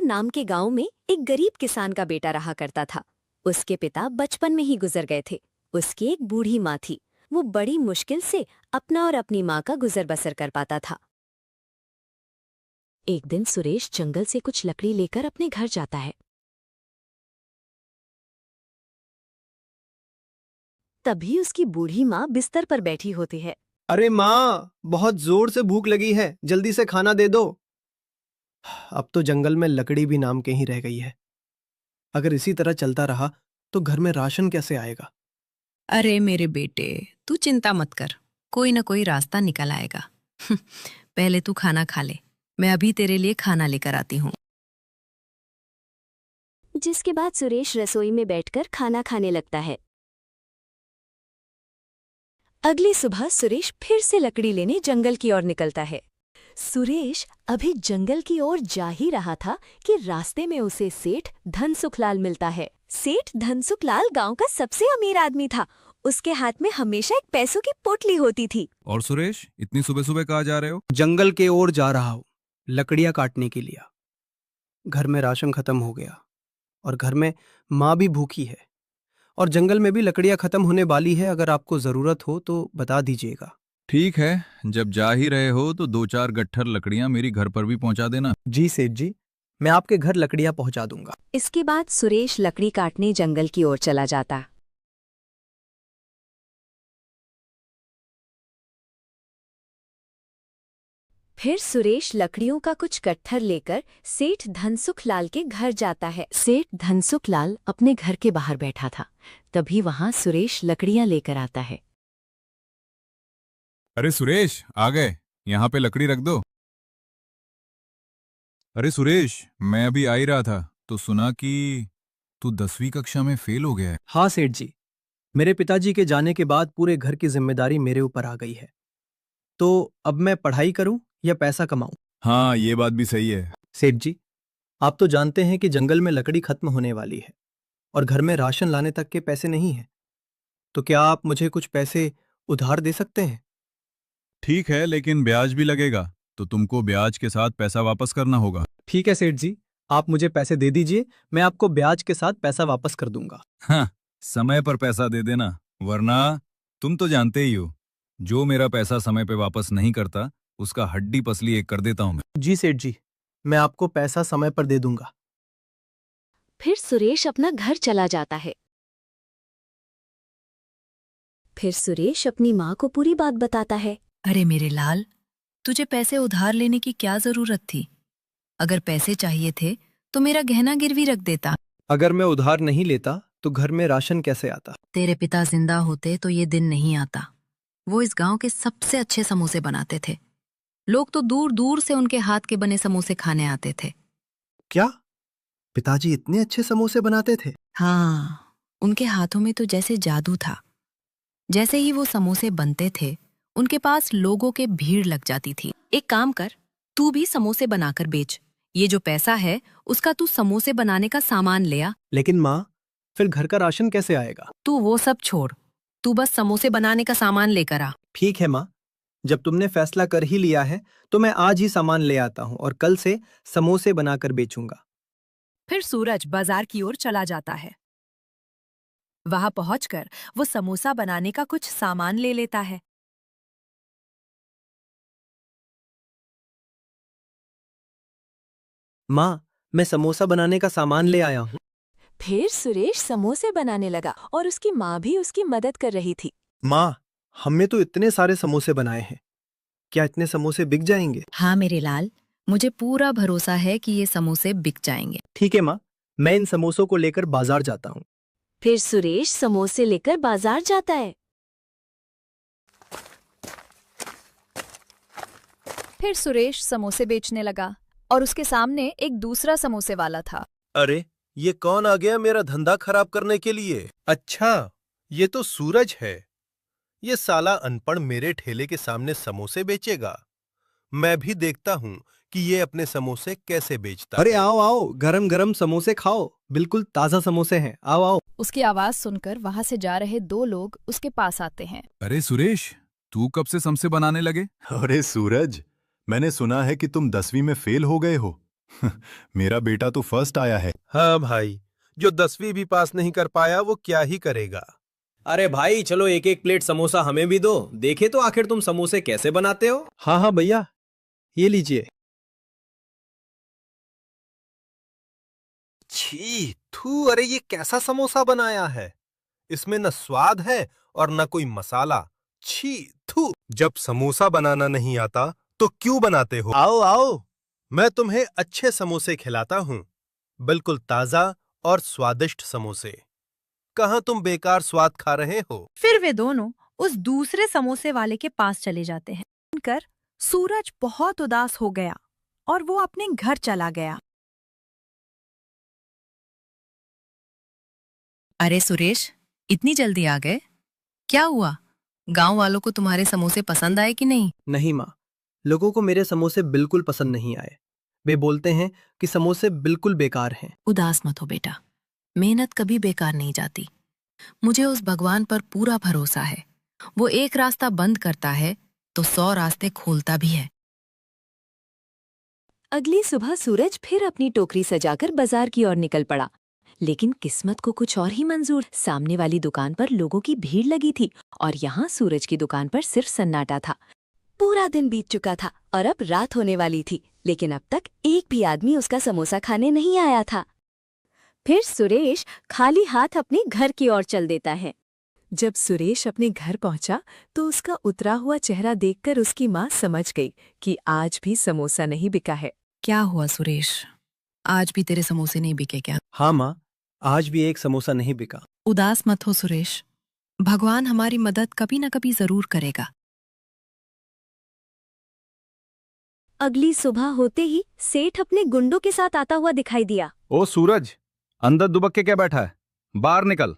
नाम के गांव में एक गरीब किसान का बेटा रहा करता था। उसके पिता बचपन में ही गुजर गए थे। उसकी एक बूढ़ी माँ थी। वो बड़ी मुश्किल से अपना और अपनी माँ का गुजर बसर कर पाता था। एक दिन सुरेश जंगल से कुछ लकड़ी लेकर अपने घर जाता है। तभी उसकी बूढ़ी माँ बिस्तर पर बैठी होती है। अरे माँ, बहुत जोर से भूख लगी है, जल्दी से खाना दे दो। अब तो जंगल में लकड़ी भी नाम के ही रह गई है। अगर इसी तरह चलता रहा तो घर में राशन कैसे आएगा? अरे मेरे बेटे, तू चिंता मत कर, कोई ना कोई रास्ता निकल आएगा। पहले तू खाना खा ले, मैं अभी तेरे लिए खाना लेकर आती हूँ। जिसके बाद सुरेश रसोई में बैठकर खाना खाने लगता है। अगली सुबह सुरेश फिर से लकड़ी लेने जंगल की ओर निकलता है। सुरेश अभी जंगल की ओर जा ही रहा था कि रास्ते में उसे सेठ धनसुखलाल मिलता है। सेठ धनसुखलाल गांव का सबसे अमीर आदमी था। उसके हाथ में हमेशा एक पैसों की पोटली होती थी। और सुरेश, इतनी सुबह सुबह कहाँ जा रहे हो? जंगल के ओर जा रहा हूँ, लकड़ियाँ काटने के लिए। घर में राशन खत्म हो गया और घर में माँ भी भूखी है और जंगल में भी लकड़ियाँ खत्म होने वाली है। अगर आपको जरूरत हो तो बता दीजिएगा। ठीक है, जब जा ही रहे हो तो 2-4 गट्ठर लकड़ियां मेरी घर पर भी पहुंचा देना। जी सेठ जी, मैं आपके घर लकड़ियाँ पहुंचा दूंगा। इसके बाद सुरेश लकड़ी काटने जंगल की ओर चला जाता। फिर सुरेश लकड़ियों का कुछ गट्ठर लेकर सेठ धनसुखलाल के घर जाता है। सेठ धनसुखलाल अपने घर के बाहर बैठा था। तभी वहां सुरेश लकड़ियां लेकर आता है। अरे सुरेश, आ गए, यहाँ पे लकड़ी रख दो। अरे सुरेश, मैं अभी आ ही रहा था तो सुना कि तू 10वीं कक्षा में फेल हो गया है। हाँ सेठ जी, मेरे पिताजी के जाने के बाद पूरे घर की जिम्मेदारी मेरे ऊपर आ गई है। तो अब मैं पढ़ाई करूं या पैसा कमाऊं? हाँ, ये बात भी सही है। सेठ जी, आप तो जानते हैं कि जंगल में लकड़ी खत्म होने वाली है और घर में राशन लाने तक के पैसे नहीं हैं। तो क्या आप मुझे कुछ पैसे उधार दे सकते हैं? ठीक है, लेकिन ब्याज भी लगेगा, तो तुमको ब्याज के साथ पैसा वापस करना होगा। ठीक है सेठ जी, आप मुझे पैसे दे दीजिए, मैं आपको ब्याज के साथ पैसा वापस कर दूंगा। हाँ, समय पर पैसा दे देना, वरना तुम तो जानते ही हो, जो मेरा पैसा समय पे वापस नहीं करता उसका हड्डी पसली एक कर देता हूं मैं। जी सेठ जी, मैं आपको पैसा समय पर दे दूंगा। फिर सुरेश अपना घर चला जाता है। फिर सुरेश अपनी माँ को पूरी बात बताता है। अरे मेरे लाल, तुझे पैसे उधार लेने की क्या जरूरत थी? अगर पैसे चाहिए थे तो मेरा गहना गिरवी रख देता। अगर मैं उधार नहीं लेता तो घर में राशन कैसे आता? तेरे पिता जिंदा होते तो ये दिन नहीं आता। वो इस गांव के सबसे अच्छे समोसे बनाते थे। लोग तो दूर दूर से उनके हाथ के बने समोसे खाने आते थे। क्या पिताजी इतने अच्छे समोसे बनाते थे? हाँ, उनके हाथों में तो जैसे जादू था। जैसे ही वो समोसे बनते थे, उनके पास लोगों के भीड़ लग जाती थी। एक काम कर, तू भी समोसे बनाकर बेच। ये जो पैसा है उसका तू समोसे बनाने का सामान ले आ। लेकिन माँ, फिर घर का राशन कैसे आएगा? तू वो सब छोड़, तू बस समोसे बनाने का सामान लेकर आ। ठीक है माँ, जब तुमने फैसला कर ही लिया है तो मैं आज ही सामान ले आता हूँ और कल से समोसे बनाकर बेचूंगा। फिर सूरज बाजार की ओर चला जाता है। वहां पहुंचकर वो समोसा बनाने का कुछ सामान ले लेता है। माँ, मैं समोसा बनाने का सामान ले आया हूँ। फिर सुरेश समोसे बनाने लगा और उसकी माँ भी उसकी मदद कर रही थी। माँ, हमने तो इतने सारे समोसे बनाए हैं, क्या इतने समोसे बिक जाएंगे? हाँ मेरे लाल, मुझे पूरा भरोसा है कि ये समोसे बिक जाएंगे। ठीक है माँ, मैं इन समोसों को लेकर बाजार जाता हूँ। फिर सुरेश समोसे लेकर बाजार जाता है। फिर सुरेश समोसे बेचने लगा और उसके सामने एक दूसरा समोसे वाला था। अरे, ये कौन आ गया मेरा धंधा खराब करने के लिए? अच्छा, ये तो सूरज है। ये साला अनपढ़ मेरे ठेले के सामने समोसे बेचेगा। मैं भी देखता हूँ कि ये अपने समोसे कैसे बेचता अरे है। आओ आओ, गरम गरम समोसे खाओ, बिल्कुल ताजा समोसे हैं, आओ आओ। उसकी आवाज सुनकर वहां से जा रहे दो लोग उसके पास आते हैं। अरे सुरेश, तू कब से समोसे बनाने लगे? अरे सूरज, मैंने सुना है कि तुम 10वीं में फेल हो गए हो। मेरा बेटा तो फर्स्ट आया है। हाँ भाई, जो 10वीं भी पास नहीं कर पाया वो क्या ही करेगा। अरे भाई चलो एक एक प्लेट समोसा हमें भी दो, देखे तो आखिर तुम समोसे कैसे बनाते हो। हाँ हाँ भैया, ये लीजिए। छी थू, अरे ये कैसा समोसा बनाया है। इसमें न स्वाद है और न कोई मसाला। छी थू। जब समोसा बनाना नहीं आता तो क्यों बनाते हो। आओ आओ, मैं तुम्हें अच्छे समोसे खिलाता हूँ, बिल्कुल ताजा और स्वादिष्ट समोसे। कहाँ तुम बेकार स्वाद खा रहे हो। फिर वे दोनों उस दूसरे समोसे वाले के पास चले जाते हैं। सुनकर सूरज बहुत उदास हो गया और वो अपने घर चला गया। अरे सुरेश, इतनी जल्दी आ गए? क्या हुआ? गांव वालों को तुम्हारे समोसे पसंद आए कि नहीं? नहीं माँ, लोगों को मेरे समोसे बिल्कुल पसंद नहीं आए। वे बोलते हैं कि समोसे बिल्कुल बेकार हैं। उदास मत हो बेटा, मेहनत कभी बेकार नहीं जाती। मुझे उस भगवान पर पूरा भरोसा है। वो एक रास्ता बंद करता है तो 100 रास्ते खोलता भी है। अगली सुबह सूरज फिर अपनी टोकरी सजाकर बाजार की ओर निकल पड़ा। लेकिन किस्मत को कुछ और ही मंजूर। सामने वाली दुकान पर लोगों की भीड़ लगी थी और यहाँ सूरज की दुकान पर सिर्फ सन्नाटा था। पूरा दिन बीत चुका था और अब रात होने वाली थी, लेकिन अब तक एक भी आदमी उसका समोसा खाने नहीं आया था। फिर सुरेश खाली हाथ अपने घर की ओर चल देता है। जब सुरेश अपने घर पहुंचा तो उसका उतरा हुआ चेहरा देखकर उसकी माँ समझ गई कि आज भी समोसा नहीं बिका है। क्या हुआ सुरेश, आज भी तेरे समोसे नहीं बिके क्या? हाँ माँ, आज भी एक समोसा नहीं बिका। उदास मत हो सुरेश, भगवान हमारी मदद कभी न कभी जरूर करेगा। अगली सुबह होते ही सेठ अपने गुंडों के साथ आता हुआ दिखाई दिया। ओ सूरज, अंदर दुबक के क्या बैठा है? बाहर निकल।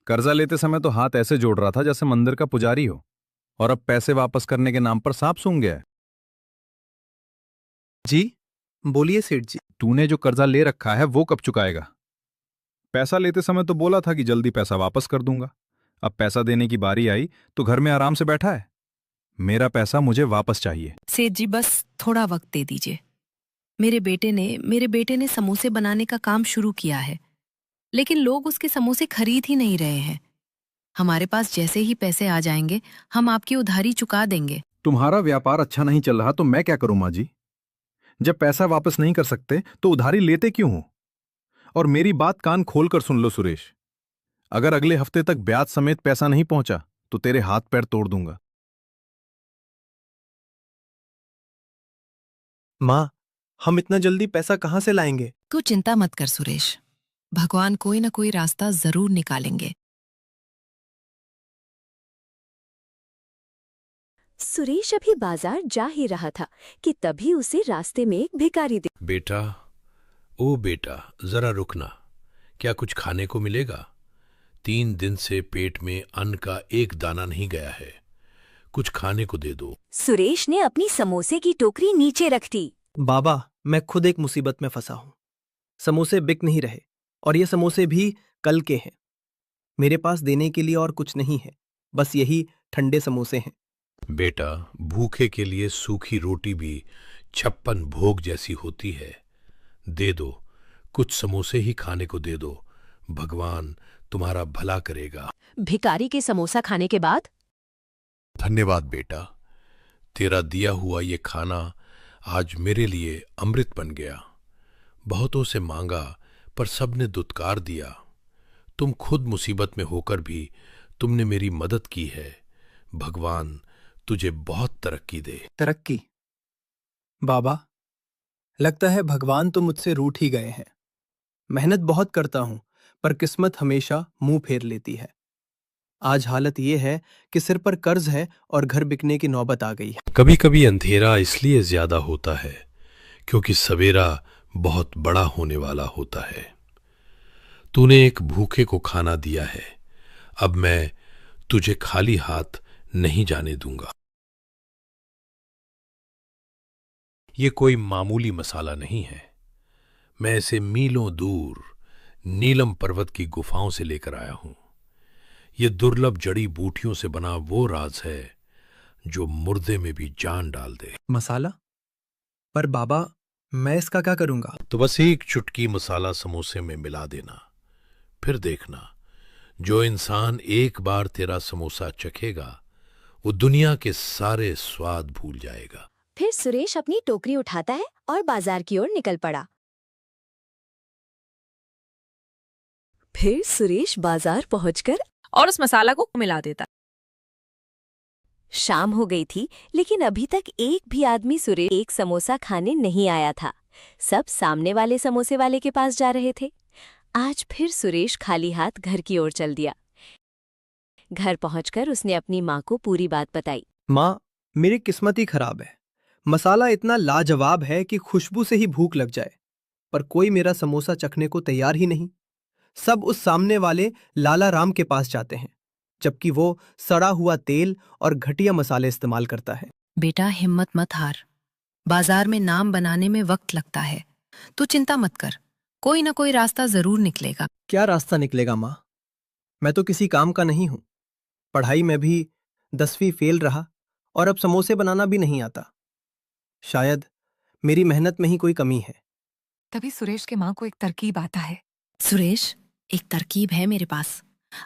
कर्जा लेते समय तो हाथ ऐसे जोड़ रहा था जैसे मंदिर का पुजारी हो, और अब पैसे वापस करने के नाम पर सांप सूंघ गया है। जी बोलिए सेठ जी। तूने जो कर्जा ले रखा है वो कब चुकाएगा? पैसा लेते समय तो बोला था कि जल्दी पैसा वापस कर दूंगा। अब पैसा देने की बारी आई तो घर में आराम से बैठा है। मेरा पैसा मुझे वापस चाहिए। सेठ जी बस थोड़ा वक्त दे दीजिए। मेरे बेटे ने समोसे बनाने का काम शुरू किया है, लेकिन लोग उसके समोसे खरीद ही नहीं रहे हैं। हमारे पास जैसे ही पैसे आ जाएंगे हम आपकी उधारी चुका देंगे। तुम्हारा व्यापार अच्छा नहीं चल रहा तो मैं क्या करूं माँ जी? जब पैसा वापस नहीं कर सकते तो उधारी लेते क्यों हो? और मेरी बात कान खोलकर सुन लो सुरेश, अगर अगले हफ्ते तक ब्याज समेत पैसा नहीं पहुंचा तो तेरे हाथ पैर तोड़ दूंगा। माँ, हम इतना जल्दी पैसा कहाँ से लाएंगे? तू चिंता मत कर सुरेश, भगवान कोई ना कोई रास्ता जरूर निकालेंगे। सुरेश अभी बाजार जा ही रहा था कि तभी उसे रास्ते में एक भिखारी दिखा। बेटा, ओ बेटा, जरा रुकना। क्या कुछ खाने को मिलेगा? 3 दिन से पेट में अन्न का एक दाना नहीं गया है। कुछ खाने को दे दो। सुरेश ने अपनी समोसे की टोकरी नीचे रख दी। बाबा, मैं खुद एक मुसीबत में फंसा हूं। समोसे बिक नहीं रहे और ये समोसे भी कल के हैं। मेरे पास देने के लिए और कुछ नहीं है, बस यही ठंडे समोसे हैं। बेटा, भूखे के लिए सूखी रोटी भी 56 भोग जैसी होती है। दे दो, कुछ समोसे ही खाने को दे दो। भगवान तुम्हारा भला करेगा। भिखारी के समोसा खाने के बाद धन्यवाद बेटा, तेरा दिया हुआ ये खाना आज मेरे लिए अमृत बन गया। बहुतों से मांगा पर सबने दुत्कार दिया। तुम खुद मुसीबत में होकर भी तुमने मेरी मदद की है। भगवान तुझे बहुत तरक्की दे। तरक्की? बाबा, लगता है भगवान तो मुझसे रूठ ही गए हैं। मेहनत बहुत करता हूं पर किस्मत हमेशा मुंह फेर लेती है। आज हालत ये है कि सिर पर कर्ज है और घर बिकने की नौबत आ गई है। कभी कभी अंधेरा इसलिए ज्यादा होता है क्योंकि सवेरा बहुत बड़ा होने वाला होता है। तूने एक भूखे को खाना दिया है, अब मैं तुझे खाली हाथ नहीं जाने दूंगा। ये कोई मामूली मसाला नहीं है। मैं इसे मीलों दूर नीलम पर्वत की गुफाओं से लेकर आया हूं। ये दुर्लभ जड़ी बूटियों से बना वो राज है जो मुर्दे में भी जान डाल दे। मसाला? पर बाबा, मैं इसका क्या करूंगा? तो बस एक चुटकी मसाला समोसे में मिला देना। फिर देखना, जो इंसान एक बार तेरा समोसा चखेगा वो दुनिया के सारे स्वाद भूल जाएगा। फिर सुरेश अपनी टोकरी उठाता है और बाजार की ओर निकल पड़ा। फिर सुरेश बाजार पहुंचकर और उस मसाला को मिला देता। शाम हो गई थी, लेकिन अभी तक एक भी आदमी सुरेश एक समोसा खाने नहीं आया था। सब सामने वाले समोसे वाले के पास जा रहे थे। आज फिर सुरेश खाली हाथ घर की ओर चल दिया। घर पहुंचकर उसने अपनी माँ को पूरी बात बताई। माँ, मेरी किस्मत ही खराब है। मसाला इतना लाजवाब है कि खुशबू से ही भूख लग जाए, पर कोई मेरा समोसा चखने को तैयार ही नहीं। सब उस सामने वाले लाला राम के पास जाते हैं, जबकि वो सड़ा हुआ तेल और घटिया मसाले इस्तेमाल करता है। बेटा, हिम्मत मत हार। बाजार में नाम बनाने में वक्त लगता है। तू चिंता मत कर, कोई ना कोई रास्ता जरूर निकलेगा। क्या रास्ता निकलेगा माँ? मैं तो किसी काम का नहीं हूं। पढ़ाई में भी 10वीं फेल रहा और अब समोसे बनाना भी नहीं आता। शायद मेरी मेहनत में ही कोई कमी है। तभी सुरेश के माँ को एक तरकीब आता है। सुरेश, एक तरकीब है मेरे पास।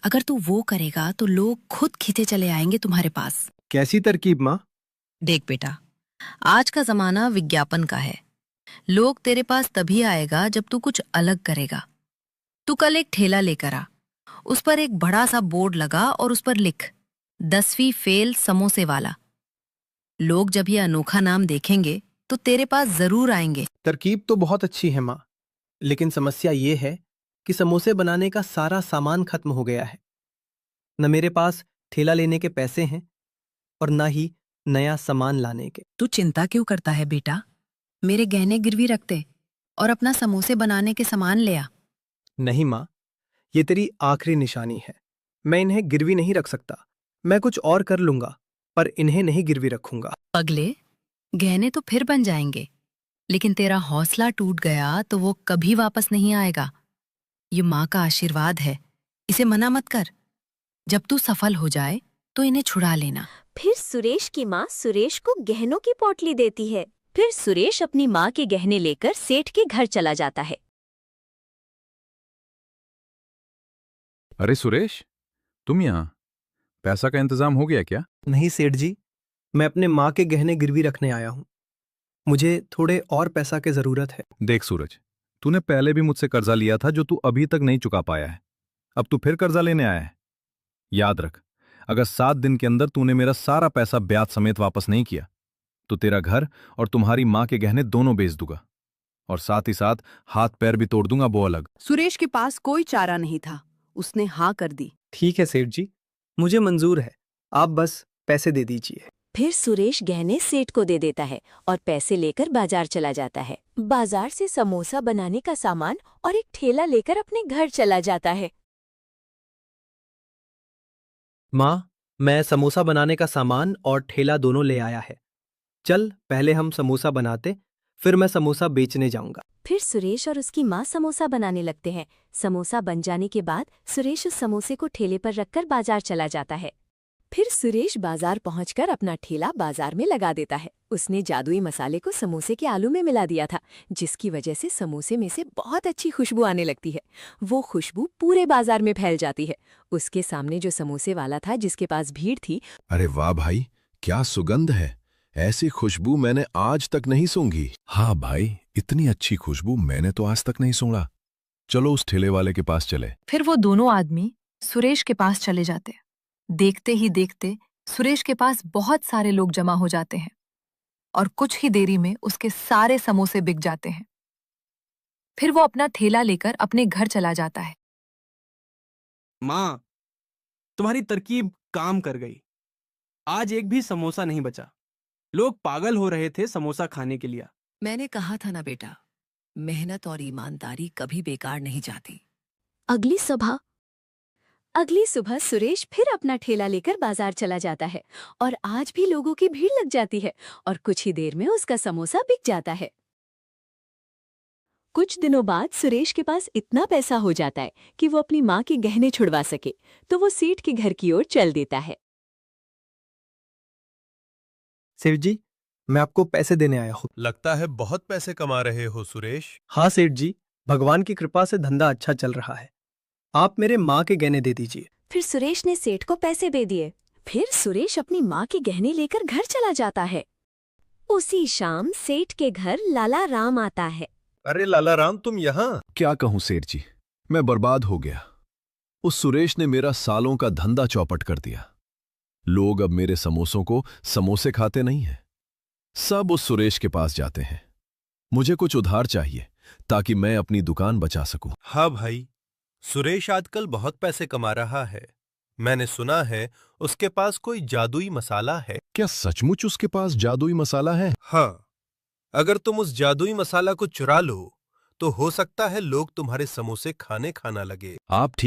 अगर तू वो करेगा तो लोग खुद खींचे चले आएंगे तुम्हारे पास। कैसी तरकीब माँ? देख बेटा, आज का जमाना विज्ञापन का है। लोग तेरे पास तभी आएगा जब तू कुछ अलग करेगा। तू कल एक ठेला लेकर आ, उस पर एक बड़ा सा बोर्ड लगा और उस पर लिख 10वीं फेल समोसे वाला। लोग जब ये अनोखा नाम देखेंगे तो तेरे पास जरूर आएंगे। तरकीब तो बहुत अच्छी है माँ, लेकिन समस्या ये है कि समोसे बनाने का सारा सामान खत्म हो गया है। न मेरे पास ठेला लेने के पैसे हैं और न ही नया सामान लाने के। तू चिंता क्यों करता है बेटा? मेरे गहने गिरवी रख दे और अपना समोसे बनाने के सामान ले आ। नहीं माँ, ये तेरी आखिरी निशानी है। मैं इन्हें गिरवी नहीं रख सकता। मैं कुछ और कर लूंगा, पर इन्हें नहीं गिरवी रखूंगा। पगले, गहने तो फिर बन जाएंगे, लेकिन तेरा हौसला टूट गया तो वो कभी वापस नहीं आएगा। ये माँ का आशीर्वाद है, इसे मना मत कर। जब तू सफल हो जाए तो इन्हें छुड़ा लेना। फिर सुरेश की माँ सुरेश को गहनों की पोटली देती है। फिर सुरेश अपनी माँ के गहने लेकर सेठ के घर चला जाता है। अरे सुरेश, तुम यहाँ? पैसा का इंतजाम हो गया क्या? नहीं सेठ जी, मैं अपने माँ के गहने गिरवी रखने आया हूँ। मुझे थोड़े और पैसा की जरूरत है। देख सूरज, तूने पहले भी मुझसे कर्जा लिया था जो तू अभी तक नहीं चुका पाया है। अब तू फिर कर्जा लेने आया है। याद रख, अगर 7 दिन के अंदर तूने मेरा सारा पैसा ब्याज समेत वापस नहीं किया तो तेरा घर और तुम्हारी माँ के गहने दोनों बेच दूंगा, और साथ ही साथ हाथ पैर भी तोड़ दूंगा, वो अलग। सुरेश के पास कोई चारा नहीं था, उसने हाँ कर दी। ठीक है सेठ जी, मुझे मंजूर है। आप बस पैसे दे दीजिए। फिर सुरेश गहने सेठ को दे देता है और पैसे लेकर बाजार चला जाता है। बाजार से समोसा बनाने का सामान और एक ठेला लेकर अपने घर चला जाता है। माँ, मैं समोसा बनाने का सामान और ठेला दोनों ले आया है। चल, पहले हम समोसा बनाते, फिर मैं समोसा बेचने जाऊंगा। फिर सुरेश और उसकी माँ समोसा बनाने लगते हैं। समोसा बन जाने के बाद सुरेश उस समोसे को ठेले पर रखकर बाजार चला जाता है। फिर सुरेश बाजार पहुंचकर अपना ठेला बाजार में लगा देता है। उसने जादुई मसाले को समोसे के आलू में मिला दिया था, जिसकी वजह से समोसे में से बहुत अच्छी खुशबू आने लगती है। वो खुशबू पूरे बाजार में फैल जाती है। उसके सामने जो समोसे वाला था, जिसके पास भीड़ थी, अरे वाह भाई, क्या सुगंध है! ऐसी खुशबू मैंने आज तक नहीं सूंघी। हाँ भाई, इतनी अच्छी खुशबू मैंने तो आज तक नहीं सूंघा। चलो उस ठेले वाले के पास चले। फिर वो दोनों आदमी सुरेश के पास चले जाते हैं। देखते ही देखते सुरेश के पास बहुत सारे लोग जमा हो जाते हैं और कुछ ही देरी में उसके सारे समोसे बिक जाते हैं। फिर वो अपना ठेला लेकर अपने घर चला जाता है। माँ, तुम्हारी तरकीब काम कर गई। आज एक भी समोसा नहीं बचा। लोग पागल हो रहे थे समोसा खाने के लिए। मैंने कहा था ना बेटा, मेहनत और ईमानदारी कभी बेकार नहीं जाती। अगली सुबह सुरेश फिर अपना ठेला लेकर बाजार चला जाता है और आज भी लोगों की भीड़ लग जाती है और कुछ ही देर में उसका समोसा बिक जाता है। कुछ दिनों बाद सुरेश के पास इतना पैसा हो जाता है कि वो अपनी माँ के गहने छुड़वा सके, तो वो सेठ के घर की ओर चल देता है। सेठ जी, मैं आपको पैसे देने आया हूँ। लगता है बहुत पैसे कमा रहे हो सुरेश। हाँ सेठ जी, भगवान की कृपा से धंधा अच्छा चल रहा है। आप मेरे माँ के गहने दे दीजिए। फिर सुरेश ने सेठ को पैसे दे दिए। फिर सुरेश अपनी माँ के गहने लेकर घर चला जाता है। उसी शाम सेठ के घर लाला राम आता है। अरे लाला राम, तुम यहाँ? क्या कहूं सेठ जी, मैं बर्बाद हो गया। उस सुरेश ने मेरा सालों का धंधा चौपट कर दिया। लोग अब मेरे समोसों को समोसे खाते नहीं हैं, सब उस सुरेश के पास जाते हैं। मुझे कुछ उधार चाहिए ताकि मैं अपनी दुकान बचा सकूं। हाँ भाई, सुरेश आजकल बहुत पैसे कमा रहा है। मैंने सुना है उसके पास कोई जादुई मसाला है। क्या सचमुच उसके पास जादुई मसाला है? हाँ, अगर तुम उस जादुई मसाला को चुरा लो तो हो सकता है लोग तुम्हारे समोसे खाना लगे। आप ठीक